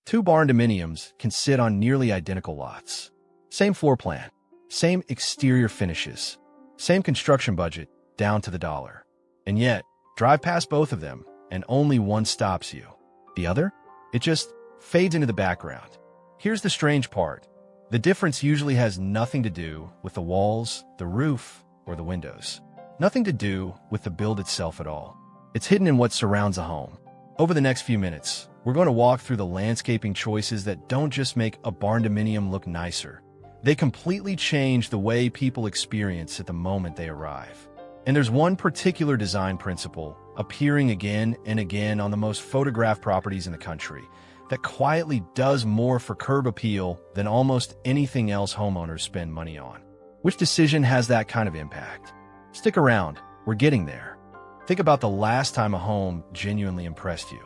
Two barndominiums can sit on nearly identical lots. Same floor plan, same exterior finishes, same construction budget down to the dollar. And yet, drive past both of them and only one stops you. The other? It just fades into the background. Here's the strange part. The difference usually has nothing to do with the walls, the roof, or the windows. Nothing to do with the build itself at all. It's hidden in what surrounds a home. Over the next few minutes, we're going to walk through the landscaping choices that don't just make a barndominium look nicer. They completely change the way people experience it the moment they arrive. And there's one particular design principle appearing again and again on the most photographed properties in the country that quietly does more for curb appeal than almost anything else homeowners spend money on. Which decision has that kind of impact? Stick around, we're getting there. Think about the last time a home genuinely impressed you.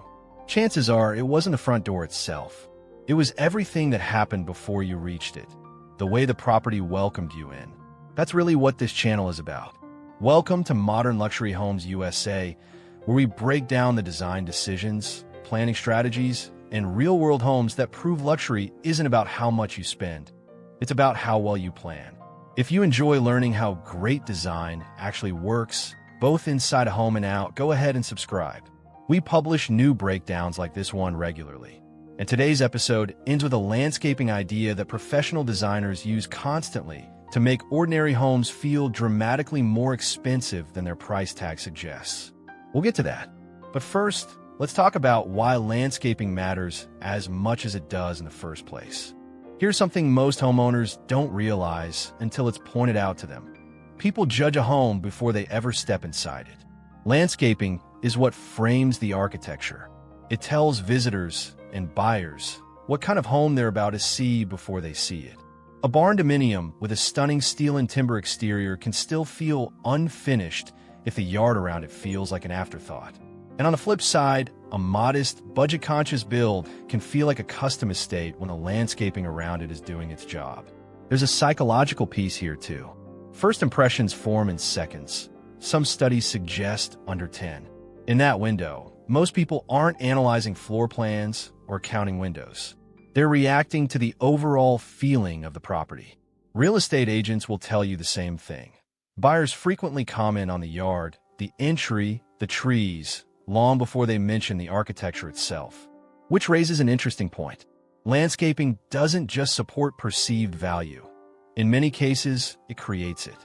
Chances are it wasn't the front door itself. It was everything that happened before you reached it. The way the property welcomed you in. That's really what this channel is about. Welcome to Modern Luxury Homes USA, where we break down the design decisions, planning strategies, and real-world homes that prove luxury isn't about how much you spend. It's about how well you plan. If you enjoy learning how great design actually works, both inside a home and out, go ahead and subscribe. We publish new breakdowns like this one regularly. And today's episode ends with a landscaping idea that professional designers use constantly to make ordinary homes feel dramatically more expensive than their price tag suggests. We'll get to that. But first, let's talk about why landscaping matters as much as it does in the first place. Here's something most homeowners don't realize until it's pointed out to them. People judge a home before they ever step inside it. Landscaping is what frames the architecture. It tells visitors and buyers what kind of home they're about to see before they see it. A barndominium with a stunning steel and timber exterior can still feel unfinished if the yard around it feels like an afterthought. And on the flip side, a modest, budget-conscious build can feel like a custom estate when the landscaping around it is doing its job. There's a psychological piece here too. First impressions form in seconds. Some studies suggest under 10. In that window, most people aren't analyzing floor plans or counting windows. They're reacting to the overall feeling of the property. Real estate agents will tell you the same thing. Buyers frequently comment on the yard, the entry, the trees, long before they mention the architecture itself. Which raises an interesting point. Landscaping doesn't just support perceived value. In many cases, it creates it.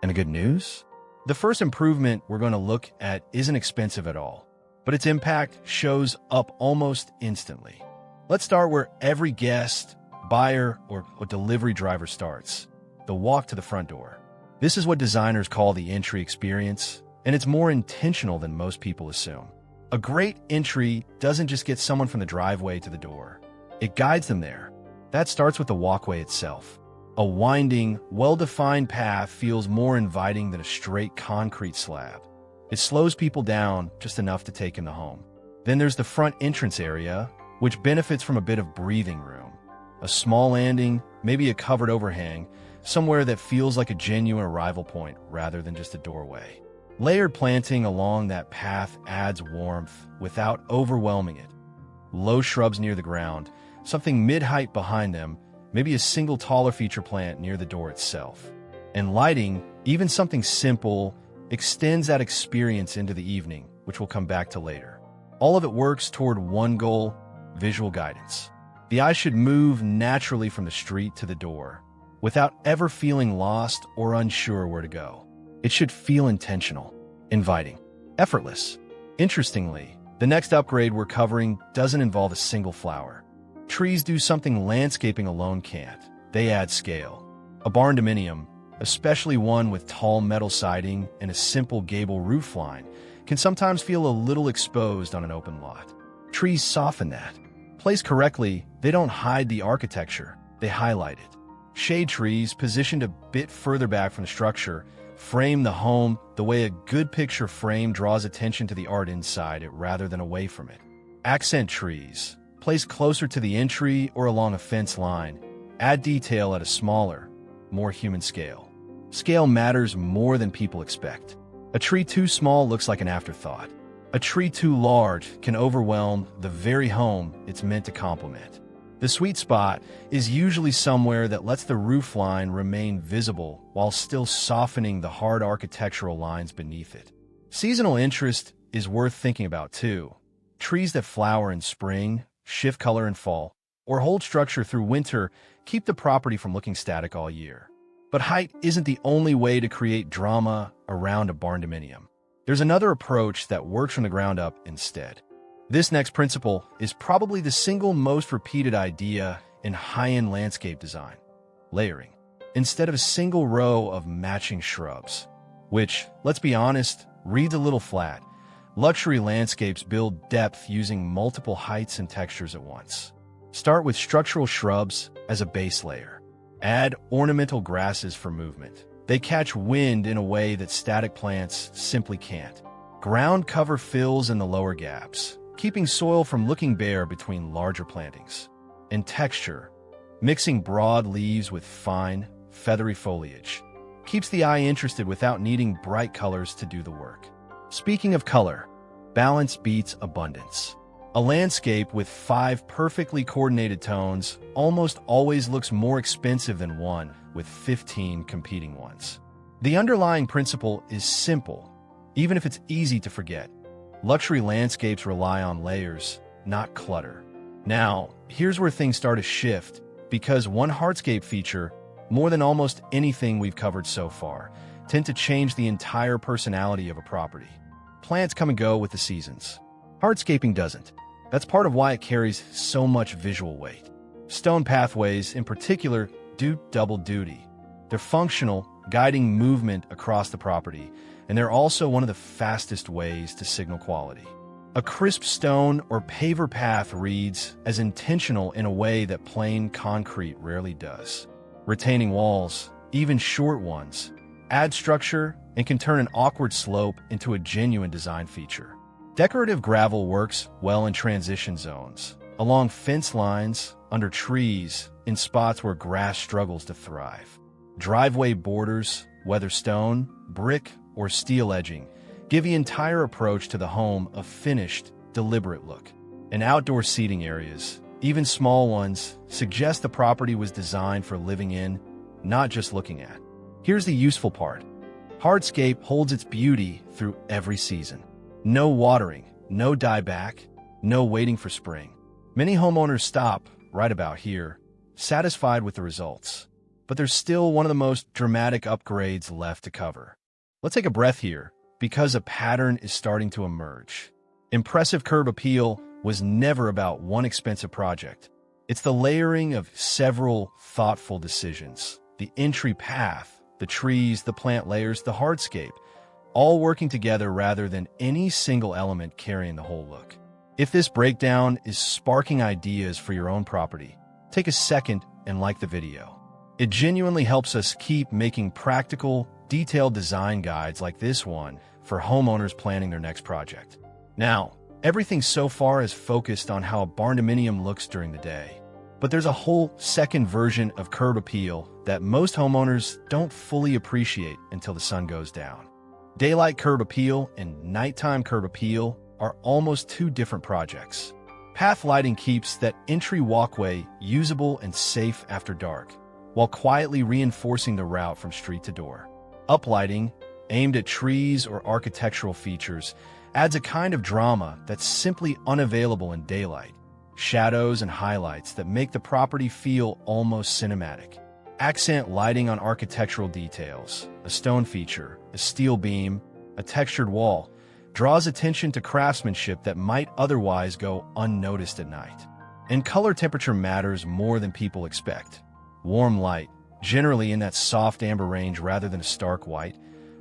And the good news? The first improvement we're going to look at isn't expensive at all, but its impact shows up almost instantly. Let's start where every guest, buyer, or delivery driver starts, the walk to the front door. This is what designers call the entry experience, and it's more intentional than most people assume. A great entry doesn't just get someone from the driveway to the door. It guides them there. That starts with the walkway itself. A winding, well-defined path feels more inviting than a straight concrete slab. It slows people down just enough to take in the home. Then there's the front entrance area, which benefits from a bit of breathing room. A small landing, maybe a covered overhang, somewhere that feels like a genuine arrival point rather than just a doorway. Layered planting along that path adds warmth without overwhelming it. Low shrubs near the ground, something mid-height behind them, maybe a single taller feature plant near the door itself. And lighting, even something simple, extends that experience into the evening, which we'll come back to later. All of it works toward one goal: visual guidance. The eye should move naturally from the street to the door, without ever feeling lost or unsure where to go. It should feel intentional, inviting, effortless. Interestingly, the next upgrade we're covering doesn't involve a single flower. Trees do something landscaping alone can't. They add scale. A barndominium, especially one with tall metal siding and a simple gable roof line, can sometimes feel a little exposed on an open lot. Trees soften that. Placed correctly, they don't hide the architecture, they highlight it. Shade trees, positioned a bit further back from the structure, frame the home the way a good picture frame draws attention to the art inside it rather than away from it. Accent trees, placed closer to the entry or along a fence line, add detail at a smaller, more human scale. Scale matters more than people expect. A tree too small looks like an afterthought. A tree too large can overwhelm the very home it's meant to complement. The sweet spot is usually somewhere that lets the roofline remain visible while still softening the hard architectural lines beneath it. Seasonal interest is worth thinking about too. Trees that flower in spring, shift color in fall, or hold structure through winter keep the property from looking static all year. But height isn't the only way to create drama around a barndominium. There's another approach that works from the ground up instead. This next principle is probably the single most repeated idea in high-end landscape design: layering. Instead of a single row of matching shrubs, which, let's be honest, reads a little flat, luxury landscapes build depth using multiple heights and textures at once. Start with structural shrubs as a base layer. Add ornamental grasses for movement. They catch wind in a way that static plants simply can't. Ground cover fills in the lower gaps, keeping soil from looking bare between larger plantings. And texture, mixing broad leaves with fine, feathery foliage, keeps the eye interested without needing bright colors to do the work. Speaking of color, balance beats abundance. A landscape with 5 perfectly coordinated tones almost always looks more expensive than one with 15 competing ones. The underlying principle is simple, even if it's easy to forget. Luxury landscapes rely on layers, not clutter. Now, here's where things start to shift, because one hardscape feature, more than almost anything we've covered so far, tend to change the entire personality of a property. Plants come and go with the seasons. Hardscaping doesn't. That's part of why it carries so much visual weight. Stone pathways, in particular, do double duty. They're functional, guiding movement across the property, and they're also one of the fastest ways to signal quality. A crisp stone or paver path reads as intentional in a way that plain concrete rarely does. Retaining walls, even short ones, add structure and can turn an awkward slope into a genuine design feature. Decorative gravel works well in transition zones, along fence lines, under trees, in spots where grass struggles to thrive. Driveway borders, whether stone, brick, or steel edging, give the entire approach to the home a finished, deliberate look. And outdoor seating areas, even small ones, suggest the property was designed for living in, not just looking at. Here's the useful part. Hardscape holds its beauty through every season. No watering, no dieback, no waiting for spring. Many homeowners stop right about here, satisfied with the results. But there's still one of the most dramatic upgrades left to cover. Let's take a breath here, because a pattern is starting to emerge. Impressive curb appeal was never about one expensive project. It's the layering of several thoughtful decisions. The entry path, the trees, the plant layers, the hardscape, all working together rather than any single element carrying the whole look. If this breakdown is sparking ideas for your own property, take a second and like the video. It genuinely helps us keep making practical, detailed design guides like this one for homeowners planning their next project. Now, everything so far is focused on how a barndominium looks during the day. But there's a whole second version of curb appeal that most homeowners don't fully appreciate until the sun goes down. Daylight curb appeal and nighttime curb appeal are almost two different projects. Path lighting keeps that entry walkway usable and safe after dark, while quietly reinforcing the route from street to door. Uplighting, aimed at trees or architectural features, adds a kind of drama that's simply unavailable in daylight. Shadows and highlights that make the property feel almost cinematic. Accent lighting on architectural details, a stone feature, a steel beam, a textured wall, draws attention to craftsmanship that might otherwise go unnoticed at night. And color temperature matters more than people expect. Warm light, generally in that soft amber range rather than a stark white,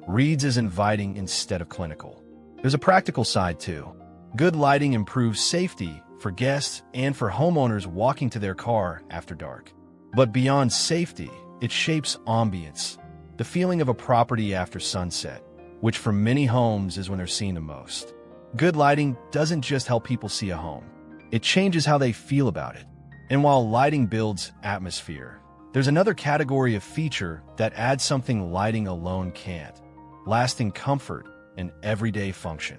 reads as inviting instead of clinical. There's a practical side too. Good lighting improves safety for guests and for homeowners walking to their car after dark. But beyond safety, it shapes ambience, the feeling of a property after sunset, which for many homes is when they're seen the most. Good lighting doesn't just help people see a home. It changes how they feel about it. And while lighting builds atmosphere, there's another category of feature that adds something lighting alone can't: lasting comfort and everyday function.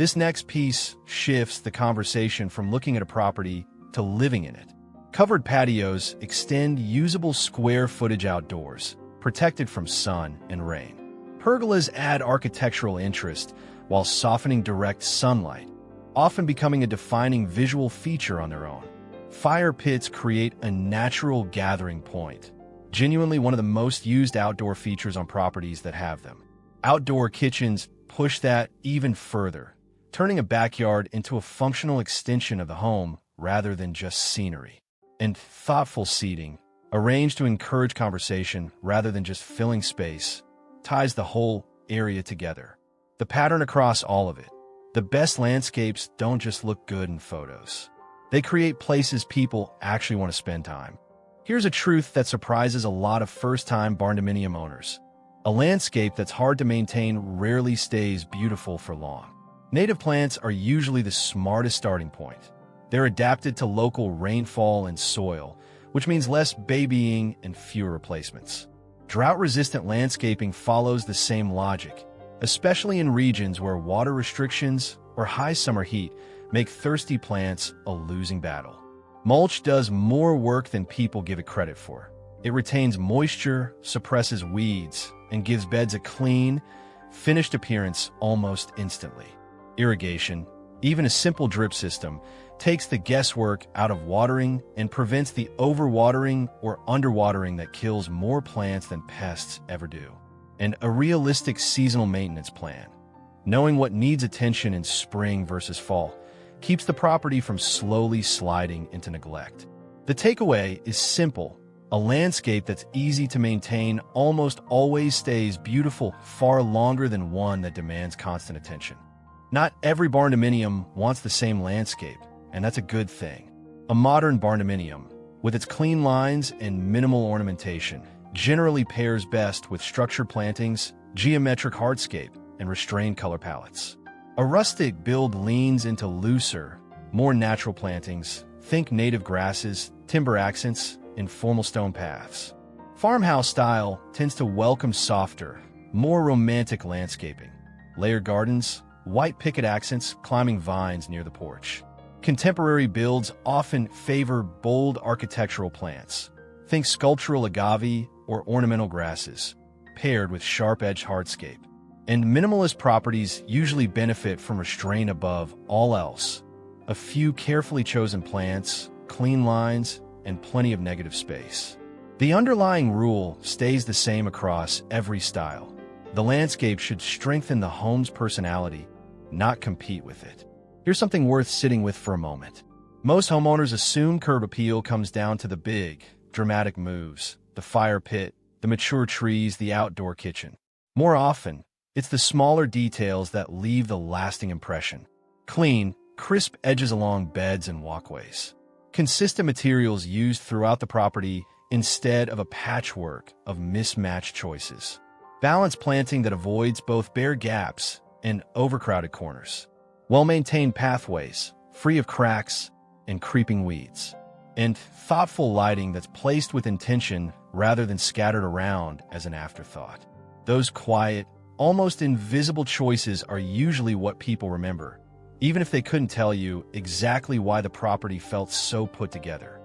This next piece shifts the conversation from looking at a property to living in it. Covered patios extend usable square footage outdoors, protected from sun and rain. Pergolas add architectural interest while softening direct sunlight, often becoming a defining visual feature on their own. Fire pits create a natural gathering point, genuinely one of the most used outdoor features on properties that have them. Outdoor kitchens push that even further, turning a backyard into a functional extension of the home rather than just scenery. And thoughtful seating, arranged to encourage conversation rather than just filling space, ties the whole area together. The pattern across all of it. The best landscapes don't just look good in photos. They create places people actually want to spend time. Here's a truth that surprises a lot of first-time Barndominium owners. A landscape that's hard to maintain rarely stays beautiful for long. Native plants are usually the smartest starting point. They're adapted to local rainfall and soil, which means less babying and fewer replacements. Drought-resistant landscaping follows the same logic, especially in regions where water restrictions or high summer heat make thirsty plants a losing battle. Mulch does more work than people give it credit for. It retains moisture, suppresses weeds, and gives beds a clean, finished appearance almost instantly. Irrigation, even a simple drip system, takes the guesswork out of watering and prevents the overwatering or underwatering that kills more plants than pests ever do. And a realistic seasonal maintenance plan, knowing what needs attention in spring versus fall, keeps the property from slowly sliding into neglect. The takeaway is simple. A landscape that's easy to maintain almost always stays beautiful far longer than one that demands constant attention. Not every barndominium wants the same landscape, and that's a good thing. A modern barndominium, with its clean lines and minimal ornamentation, generally pairs best with structured plantings, geometric hardscape, and restrained color palettes. A rustic build leans into looser, more natural plantings, think native grasses, timber accents, and formal stone paths. Farmhouse style tends to welcome softer, more romantic landscaping, layered gardens, white picket accents, climbing vines near the porch. Contemporary builds often favor bold architectural plants. Think sculptural agave or ornamental grasses, paired with sharp-edged hardscape. And minimalist properties usually benefit from restraint above all else. A few carefully chosen plants, clean lines, and plenty of negative space. The underlying rule stays the same across every style. The landscape should strengthen the home's personality, not compete with it. Here's something worth sitting with for a moment. Most homeowners assume curb appeal comes down to the big, dramatic moves, the fire pit, the mature trees, the outdoor kitchen. More often, it's the smaller details that leave the lasting impression. Clean, crisp edges along beds and walkways. Consistent materials used throughout the property instead of a patchwork of mismatched choices. Balanced planting that avoids both bare gaps and overcrowded corners. Well-maintained pathways, free of cracks and creeping weeds. And thoughtful lighting that's placed with intention rather than scattered around as an afterthought. Those quiet, almost invisible choices are usually what people remember, even if they couldn't tell you exactly why the property felt so put together.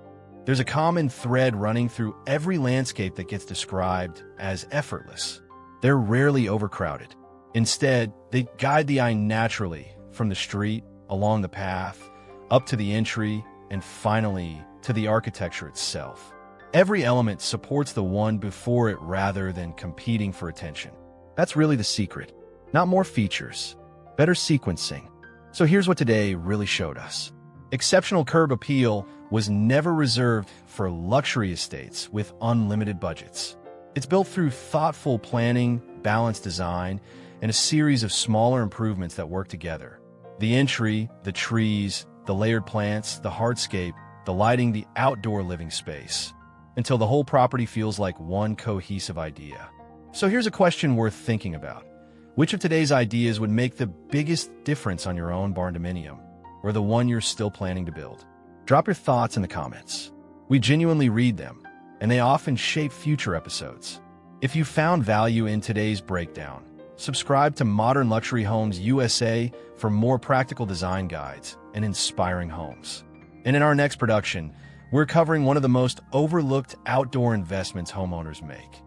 There's a common thread running through every landscape that gets described as effortless. They're rarely overcrowded. Instead, they guide the eye naturally from the street, along the path, up to the entry, and finally to the architecture itself. Every element supports the one before it rather than competing for attention. That's really the secret. Not more features, better sequencing. So here's what today really showed us. Exceptional curb appeal was never reserved for luxury estates with unlimited budgets. It's built through thoughtful planning, balanced design, and a series of smaller improvements that work together. The entry, the trees, the layered plants, the hardscape, the lighting, the outdoor living space, until the whole property feels like one cohesive idea. So here's a question worth thinking about. Which of today's ideas would make the biggest difference on your own barndominium, or the one you're still planning to build? Drop your thoughts in the comments. We genuinely read them, and they often shape future episodes. If you found value in today's breakdown, Subscribe to Modern Luxury Homes USA for more practical design guides and inspiring homes. And in our next production, we're covering one of the most overlooked outdoor investments homeowners make.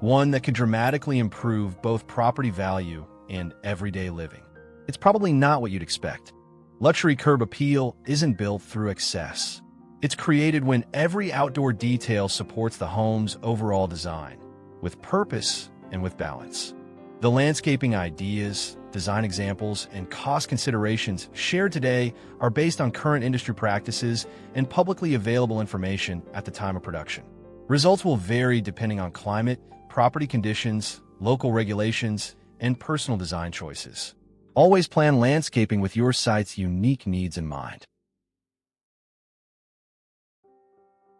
One that can dramatically improve both property value and everyday living. It's probably not what you'd expect. Luxury curb appeal isn't built through excess. It's created when every outdoor detail supports the home's overall design, with purpose and with balance. The landscaping ideas, design examples, and cost considerations shared today are based on current industry practices and publicly available information at the time of production. Results will vary depending on climate, property conditions, local regulations, and personal design choices. Always plan landscaping with your site's unique needs in mind.